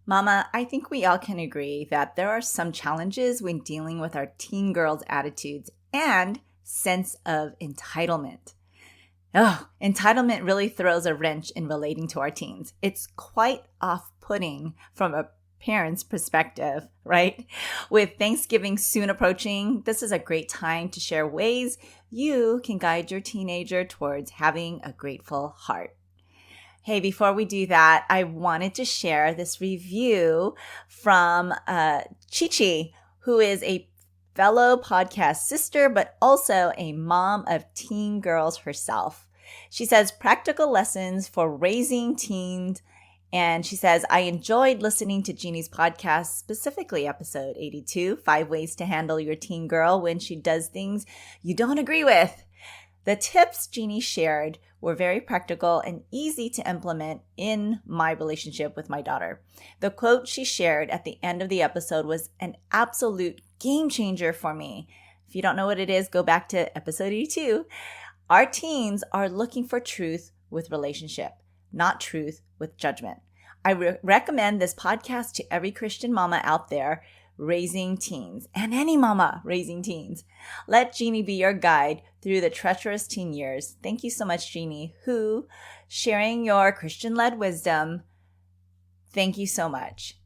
Mama, I think we all can agree that there are some challenges when dealing with our teen girls' attitudes and sense of entitlement. Oh, entitlement really throws a wrench in relating to our teens. It's quite off-putting from a parent's perspective, right? With Thanksgiving soon approaching, this is a great time to share ways you can guide your teenager towards having a grateful heart. Hey, before we do that, I wanted to share this review from Chi-Chi, who is a fellow podcast sister, but also a mom of teen girls herself. She says, practical lessons for raising teens. And she says, I enjoyed listening to Jeannie's podcast, specifically episode 82, 5 Ways to Handle Your Teen Girl When She Does Things You Don't Agree With. The tips Jeannie shared were very practical and easy to implement in my relationship with my daughter. The quote she shared at the end of the episode was an absolute game changer for me. If you don't know what it is, go back to episode 82. Our teens are looking for truth with relationship, not truth with judgment. I recommend this podcast to every Christian mama out there raising teens, and any mama raising teens. Let Jeannie be your guide through the treacherous teen years. Thank you so much, Jeannie, who sharing your Christian-led wisdom. Thank you so much,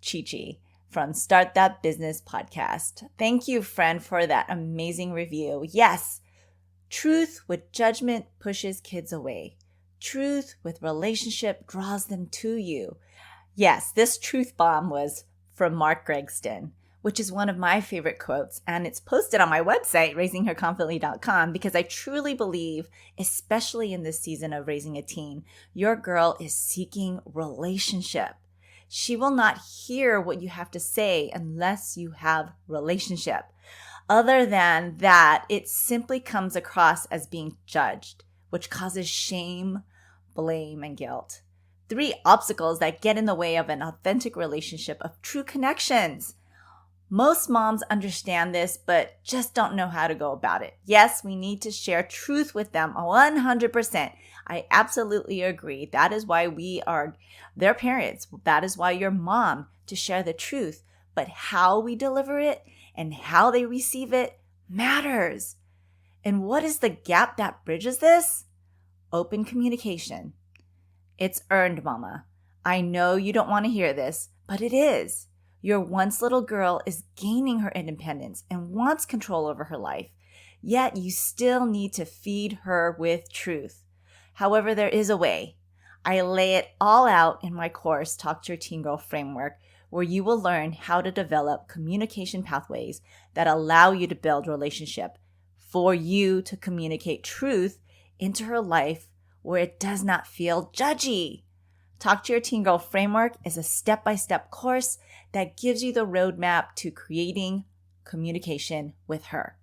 Chi-Chi from Start That Business podcast. Thank you, friend, for that amazing review. Yes, truth with judgment pushes kids away. Truth with relationship draws them to you. Yes, this truth bomb was from Mark Gregston, which is one of my favorite quotes, and it's posted on my website, raisingherconfidently.com, because I truly believe, especially in this season of raising a teen, your girl is seeking relationship. She will not hear what you have to say unless you have relationship. Other than that, it simply comes across as being judged, which causes shame, blame, and guilt. 3 obstacles that get in the way of an authentic relationship of true connections. Most moms understand this, but just don't know how to go about it. Yes, we need to share truth with them 100%. I absolutely agree. That is why we are their parents. That is why you're mom, to share the truth. But how we deliver it and how they receive it matters. And what is the gap that bridges this? Open communication. It's earned, mama. I know you don't want to hear this, but it is. Your once little girl is gaining her independence and wants control over her life, yet you still need to feed her with truth. However, there is a way. I lay it all out in my course, Talk to Your Teen Girl Framework, where you will learn how to develop communication pathways that allow you to build relationship, for you to communicate truth into her life where it does not feel judgy. Talk to Your Teen Girl Framework is a step-by-step course that gives you the roadmap to creating communication with her.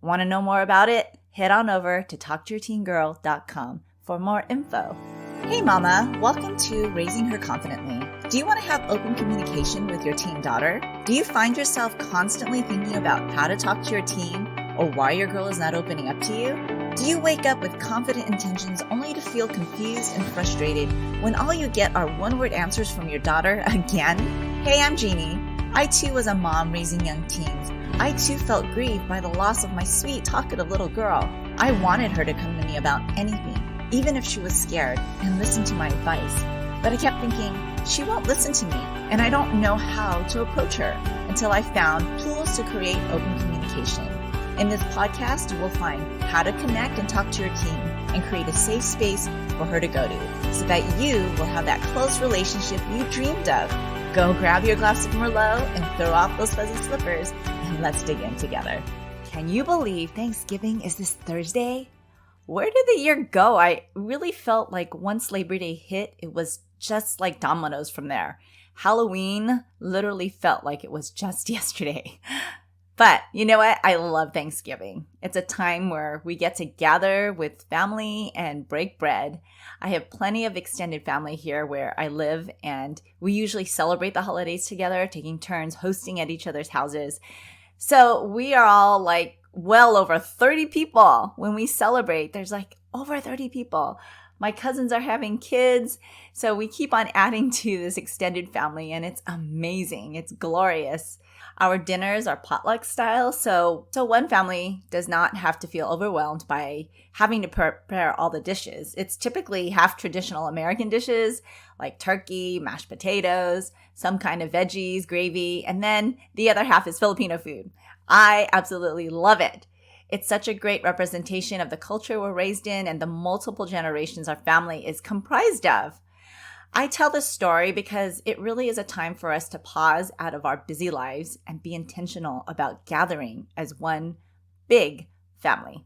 Want to know more about it? Head on over to talktoyourteengirl.com for more info. Hey mama, welcome to Raising Her Confidently. Do you want to have open communication with your teen daughter? Do you find yourself constantly thinking about how to talk to your teen or why your girl is not opening up to you? Do you wake up with confident intentions only to feel confused and frustrated when all you get are one-word answers from your daughter again? Hey, I'm Jeannie. I too was a mom raising young teens. I too felt grieved by the loss of my sweet, talkative little girl. I wanted her to come to me about anything, even if she was scared, and listen to my advice. But I kept thinking, she won't listen to me, and I don't know how to approach her until I found tools to create open communication. In this podcast, you will find how to connect and talk to your teen and create a safe space for her to go to so that you will have that close relationship you dreamed of. Go grab your glass of Merlot and throw off those fuzzy slippers and let's dig in together. Can you believe Thanksgiving is this Thursday? Where did the year go? I really felt like once Labor Day hit, it was just like dominoes from there. Halloween literally felt like it was just yesterday. But you know what? I love Thanksgiving. It's a time where we get to gather with family and break bread. I have plenty of extended family here where I live, and we usually celebrate the holidays together, taking turns hosting at each other's houses. So we are all like well over 30 people when we celebrate. There's like over 30 people. My cousins are having kids. So we keep on adding to this extended family, and it's amazing. It's glorious. Our dinners are potluck style, so one family does not have to feel overwhelmed by having to prepare all the dishes. It's typically half traditional American dishes like turkey, mashed potatoes, some kind of veggies, gravy, and then the other half is Filipino food. I absolutely love it. It's such a great representation of the culture we're raised in and the multiple generations our family is comprised of. I tell this story because it really is a time for us to pause out of our busy lives and be intentional about gathering as one big family.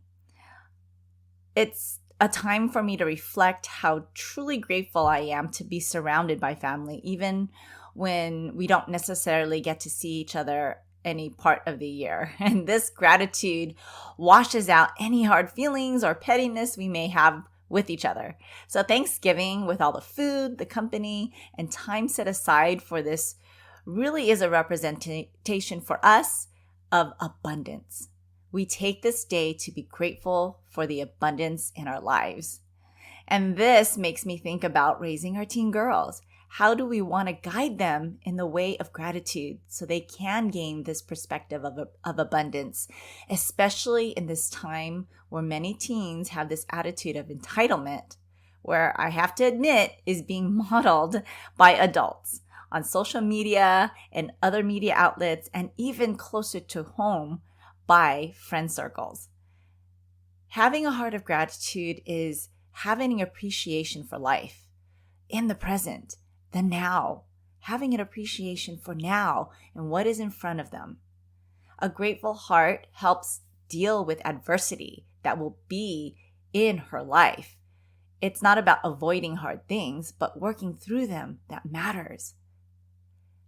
It's a time for me to reflect how truly grateful I am to be surrounded by family, even when we don't necessarily get to see each other any part of the year. And this gratitude washes out any hard feelings or pettiness we may have with each other. So Thanksgiving, with all the food, the company, and time set aside for this, really is a representation for us of abundance. We take this day to be grateful for the abundance in our lives. And this makes me think about raising our teen girls. How do we want to guide them in the way of gratitude so they can gain this perspective of abundance, especially in this time where many teens have this attitude of entitlement, where I have to admit is being modeled by adults on social media and other media outlets, and even closer to home by friend circles. Having a heart of gratitude is having an appreciation for life in the present, the now, having an appreciation for now and what is in front of them. A grateful heart helps deal with adversity that will be in her life. It's not about avoiding hard things, but working through them that matters.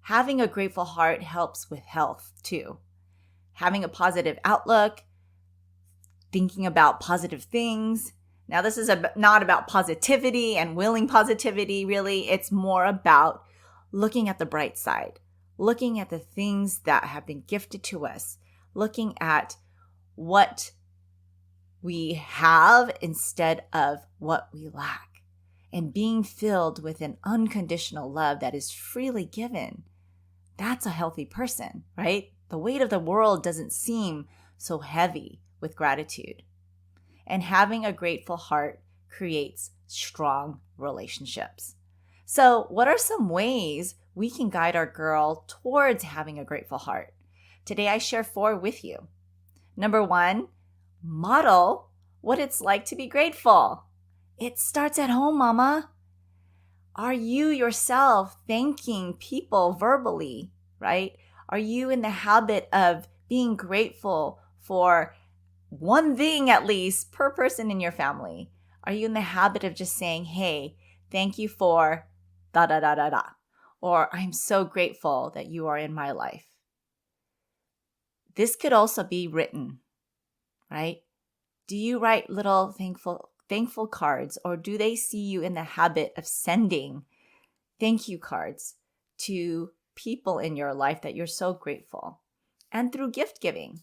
Having a grateful heart helps with health too. Having a positive outlook, thinking about positive things. Now, this is not about positivity and willing positivity, really. It's more about looking at the bright side, looking at the things that have been gifted to us, looking at what we have instead of what we lack, and being filled with an unconditional love that is freely given. That's a healthy person, right? The weight of the world doesn't seem so heavy with gratitude. And having a grateful heart creates strong relationships. So, what are some ways we can guide our girl towards having a grateful heart? Today, I share 4 with you. Number 1, model what it's like to be grateful. It starts at home, mama. Are you yourself thanking people verbally, right? Are you in the habit of being grateful for one thing at least per person in your family? Are you in the habit of just saying, hey, thank you for da da da da da, or I'm so grateful that you are in my life? This could also be written, right? Do you write little thankful cards, or do they see you in the habit of sending thank you cards to people in your life that you're so grateful? And through gift giving.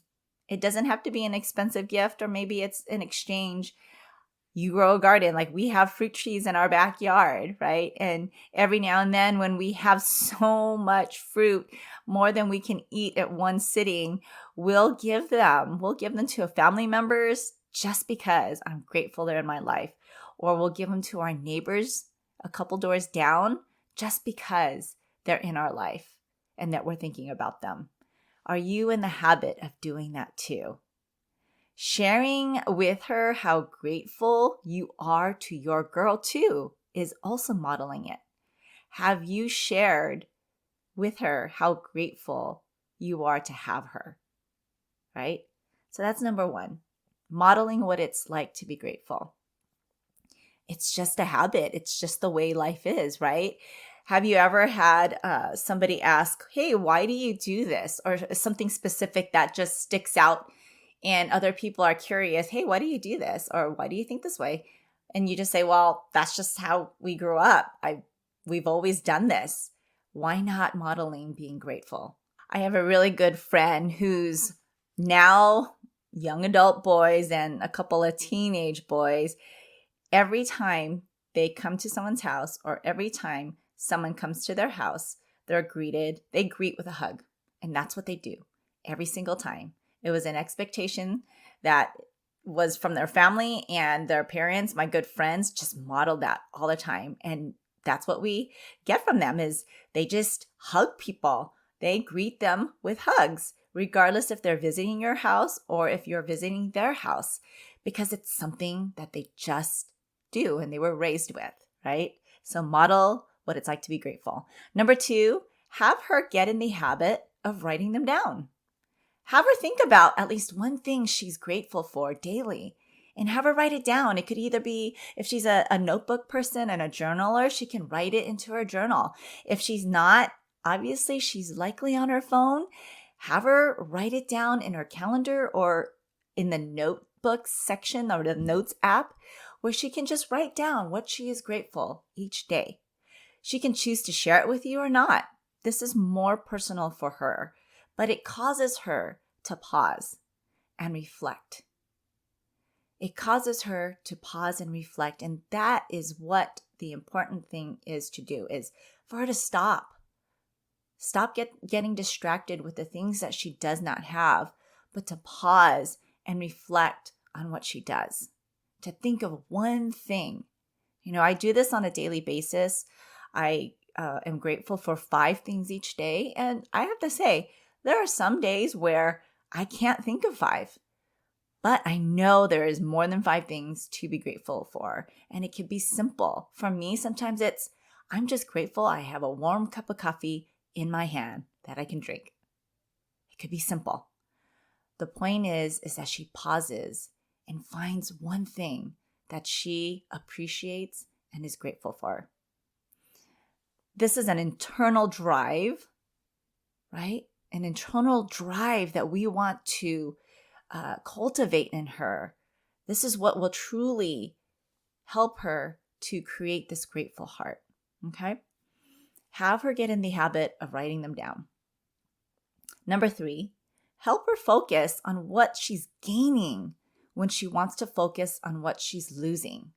It doesn't have to be an expensive gift, or maybe it's an exchange. You grow a garden, like we have fruit trees in our backyard, right? And every now and then when we have so much fruit, more than we can eat at one sitting, we'll give them to family members just because I'm grateful they're in my life. Or we'll give them to our neighbors a couple doors down just because they're in our life and that we're thinking about them. Are you in the habit of doing that too? Sharing with her how grateful you are to your girl too is also modeling it. Have you shared with her how grateful you are to have her? Right? So that's number 1, modeling what it's like to be grateful. It's just a habit. It's just the way life is, right? Have you ever had somebody ask, hey, why do you do this? Or something specific that just sticks out and other people are curious, hey, why do you do this? Or why do you think this way? And you just say, well, that's just how we grew up. We've always done this. Why not modeling being grateful? I have a really good friend who's now young adult boys and a couple of teenage boys. Every time they come to someone's house or every time someone comes to their house, they greet with a hug. And that's what they do every single time. It was an expectation that was from their family and their parents. My good friends just modeled that all the time. And that's what we get from them is they just hug people. They greet them with hugs, regardless if they're visiting your house or if you're visiting their house, because it's something that they just do and they were raised with, right? So model what it's like to be grateful. Number 2, have her get in the habit of writing them down. Have her think about at least one thing she's grateful for daily and have her write it down. It could either be, if she's a notebook person and a journaler, she can write it into her journal. If she's not, obviously she's likely on her phone. Have her write it down in her calendar or in the notebooks section or the notes app where she can just write down what she is grateful each day. She can choose to share it with you or not. This is more personal for her, but it causes her to pause and reflect. It causes her to pause and reflect, and that is what the important thing is to do, is for her to stop. Stop getting distracted with the things that she does not have, but to pause and reflect on what she does. To think of one thing. I do this on a daily basis. I am grateful for 5 things each day, and I have to say, there are some days where I can't think of 5, but I know there is more than 5 things to be grateful for, and it can be simple. For me, sometimes I'm just grateful I have a warm cup of coffee in my hand that I can drink. It could be simple. The point is that she pauses and finds one thing that she appreciates and is grateful for. This is an internal drive, right? An internal drive that we want to cultivate in her. This is what will truly help her to create this grateful heart, okay? Have her get in the habit of writing them down. Number 3, help her focus on what she's gaining when she wants to focus on what she's losing.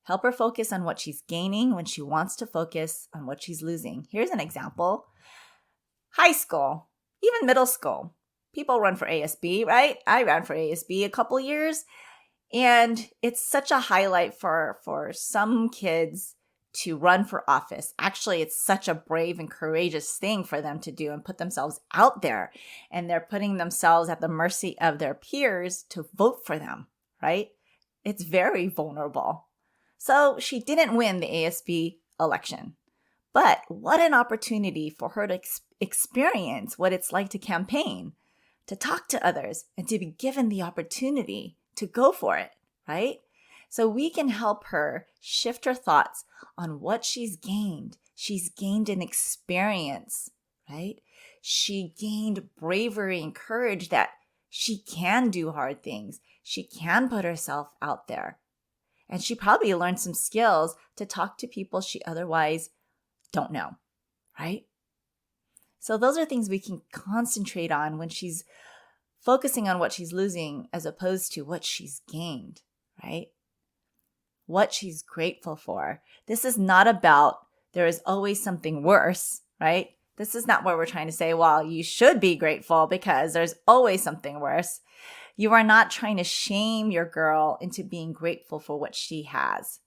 Help her focus on what she's gaining when she wants to focus on what she's losing. Here's an example. High school, even middle school. People run for ASB, right? I ran for ASB a couple years, and it's such a highlight for some kids to run for office. Actually, it's such a brave and courageous thing for them to do and put themselves out there, and they're putting themselves at the mercy of their peers to vote for them, right? It's very vulnerable. So she didn't win the ASB election, but what an opportunity for her to experience what it's like to campaign, to talk to others, and to be given the opportunity to go for it, right? So we can help her shift her thoughts on what she's gained. She's gained an experience, right? She gained bravery and courage that she can do hard things. She can put herself out there. And she probably learned some skills to talk to people she otherwise don't know, right? So those are things we can concentrate on when she's focusing on what she's losing as opposed to what she's gained, right? What she's grateful for. This is not about there is always something worse, right? This is not what we're trying to say, well, you should be grateful because there's always something worse. You are not trying to shame your girl into being grateful for what she has.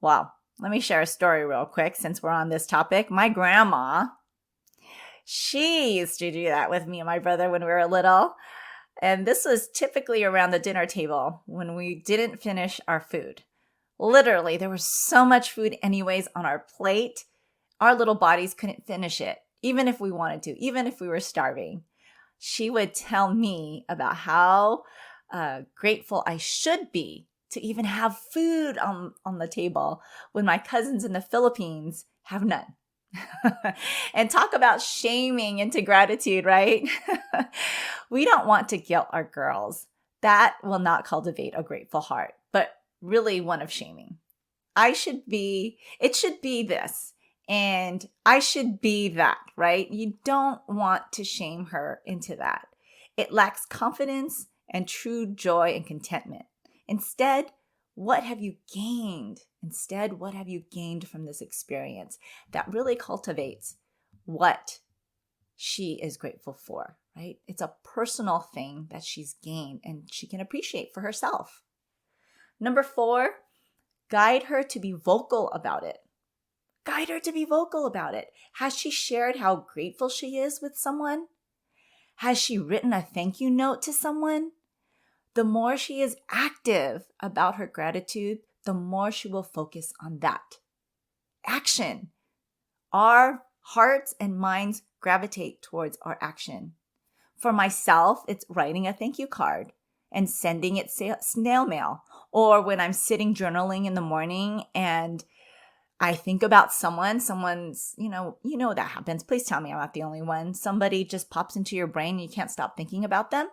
Well, let me share a story real quick since we're on this topic. My grandma, she used to do that with me and my brother when we were little. And this was typically around the dinner table when we didn't finish our food. Literally, there was so much food anyways on our plate. Our little bodies couldn't finish it, even if we wanted to, even if we were starving. She would tell me about how grateful I should be to even have food on the table when my cousins in the Philippines have none. And talk about shaming into gratitude, right? We don't want to guilt our girls. That will not cultivate a grateful heart, but really one of shaming. It should be this. And I should be that, right? You don't want to shame her into that. It lacks confidence and true joy and contentment. Instead, What have you gained? Instead, what have you gained from this experience? That really cultivates what she is grateful for, right? It's a personal thing that she's gained and she can appreciate for herself. Number 4, guide her to be vocal about it. Guide her to be vocal about it. Has she shared how grateful she is with someone? Has she written a thank you note to someone? The more she is active about her gratitude, the more she will focus on that. Action. Our hearts and minds gravitate towards our action. For myself, it's writing a thank you card and sending it snail mail. Or when I'm sitting journaling in the morning and I think about someone's, you know that happens. Please tell me I'm not the only one. Somebody just pops into your brain and you can't stop thinking about them.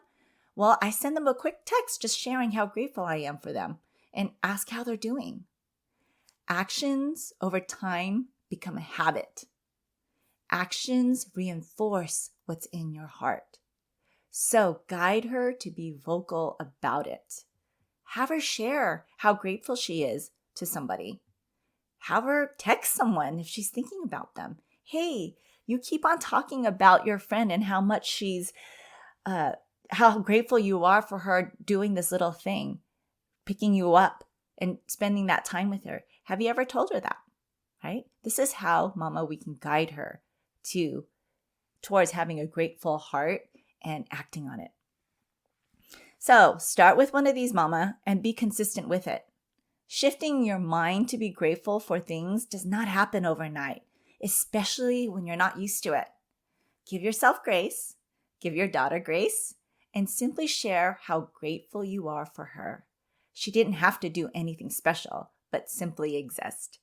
Well, I send them a quick text just sharing how grateful I am for them and ask how they're doing. Actions over time become a habit. Actions reinforce what's in your heart. So guide her to be vocal about it. Have her share how grateful she is to somebody. Have her text someone if she's thinking about them. Hey, you keep on talking about your friend and how much how grateful you are for her doing this little thing, picking you up and spending that time with her. Have you ever told her that? Right? This is how, Mama, we can guide her towards having a grateful heart and acting on it. So start with one of these, Mama, and be consistent with it. Shifting your mind to be grateful for things does not happen overnight, especially when you're not used to it. Give yourself grace, give your daughter grace, and simply share how grateful you are for her. She didn't have to do anything special, but simply exist.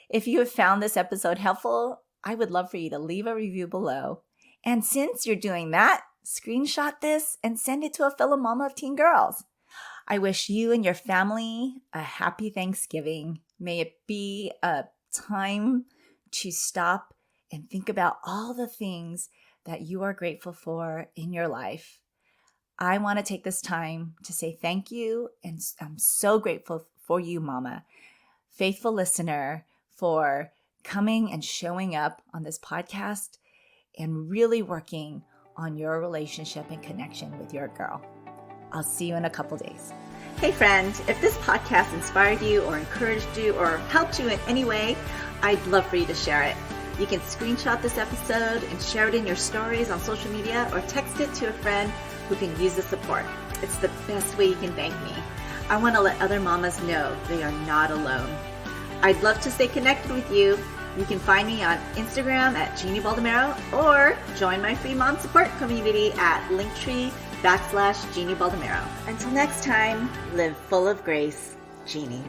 If you have found this episode helpful, I would love for you to leave a review below. And since you're doing that, screenshot this and send it to a fellow mama of teen girls. I wish you and your family a happy Thanksgiving. May it be a time to stop and think about all the things that you are grateful for in your life. I want to take this time to say thank you, and I'm so grateful for you, Mama, faithful listener, for coming and showing up on this podcast and really working on your relationship and connection with your girl. I'll see you in a couple days. Hey friend, if this podcast inspired you or encouraged you or helped you in any way, I'd love for you to share it. You can screenshot this episode and share it in your stories on social media or text it to a friend who can use the support. It's the best way you can thank me. I want to let other mamas know they are not alone. I'd love to stay connected with you. You can find me on Instagram at Jeannie Baldemero or join my free mom support community at Linktree/Jeannie Baldemero. Until next time, live full of grace, Jeannie.